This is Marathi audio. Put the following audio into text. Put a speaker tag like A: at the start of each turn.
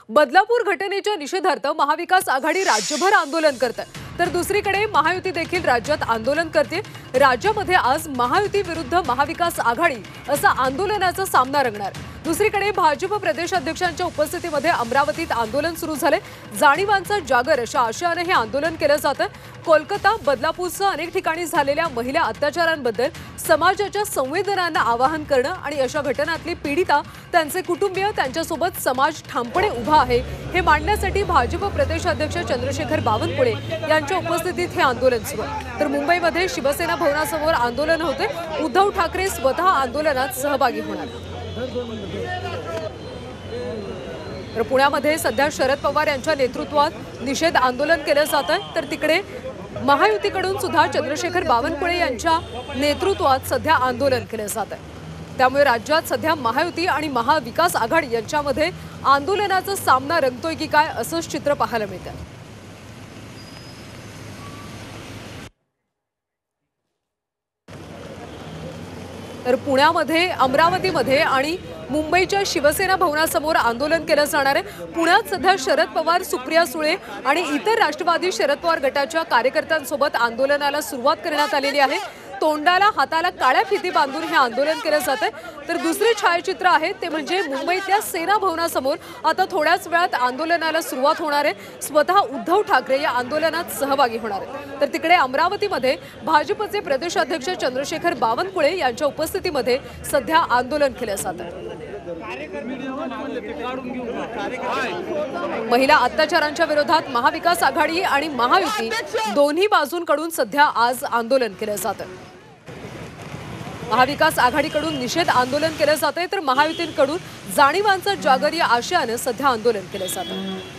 A: बदलापूर घटनेच्या निषेधार्थ महाविकास आघाडी राज्यभर आंदोलन करते, तर दुसरीकडे महायुती देखील राज्यात आंदोलन करते। राज्यामध्ये आज महायुती विरुद्ध महाविकास आघाडी असा आंदोलनाचा सामना रंगणार। दुसरीकडे भाजप प्रदेशाध्यक्षांच्या उपस्थितीमध्ये अमरावतीत आंदोलन सुरू झाले। जाणीवांचा जागर अशा आशयाने हे आंदोलन केलं जातं। कोलकाता, बदलापूरसह अनेक ठिकाणी झालेल्या महिला अत्याचारांबद्दल समाजाच्या संवेदनांना आवाहन करणं आणि अशा घटनांतली पीडिता, त्यांचे कुटुंबीय, त्यांच्यासोबत समाज ठामपणे उभा आहे हे मांडण्यासाठी भाजप प्रदेशाध्यक्ष चंद्रशेखर बावनकुळे यांच्या उपस्थितीत हे आंदोलन सुरू आहे। तर मुंबईमध्ये शिवसेना भवनासमोर आंदोलन होते। उद्धव ठाकरे स्वतः आंदोलनात सहभागी होणार। तर पुण्यामध्ये सध्या शरद पवार यांच्या नेतृत्वात निषेध आंदोलन केलं जात आहे, तर तिकडे महायुतीकडून सुद्धा चंद्रशेखर बावनकुळे यांच्या नेतृत्वात सध्या आंदोलन केलं जात आहे। त्यामुळे राज्यात सध्या महायुती आणि महाविकास आघाडी यांच्यामध्ये आंदोलनाचा सामना रंगतोय की काय असंच चित्र पाहायला मिळतं। तर पुण्यामध्ये, अमरावतीमध्ये आणि मुंबईच्या शिवसेना भवनासमोर आंदोलन केलं जाणार आहे। पुण्यात सध्या शरद पवार, सुप्रिया सुळे आणि इतर राष्ट्रवादी शरद पवार गटाच्या कार्यकर्त्यांसोबत आंदोलनाला सुरुवात करण्यात आलेली आहे। तोंडाला हाताला काळ्या फिती बांधून हे आंदोलन केलं जात आहे। तर दुसरे छायाचित्र आहे ते म्हणजे मुंबईतल्या सेना भवनासमोर आता थोड्याच वेळात आंदोलनाला सुरुवात होणार आहे। स्वतः उद्धव ठाकरे या आंदोलनात सहभागी होणार आहेत। तर तिकडे अमरावतीमध्ये भाजपचे प्रदेशाध्यक्ष चंद्रशेखर बावनकुळे यांच्या उपस्थितीमध्ये सध्या आंदोलन केलं जात आहे। महिला अत्याचारांच्या विरोधात महाविकास आघाडी आणि महायुती दोन्ही बाजूंकडून सध्या आज आंदोलन केलं जात आहे। महाविकास आघाडीकडून निषेध आंदोलन केलं जाते, तर महायुतीकडून जाणीवांचा जागर या आशयाने सध्या आंदोलन केलं जात आहे।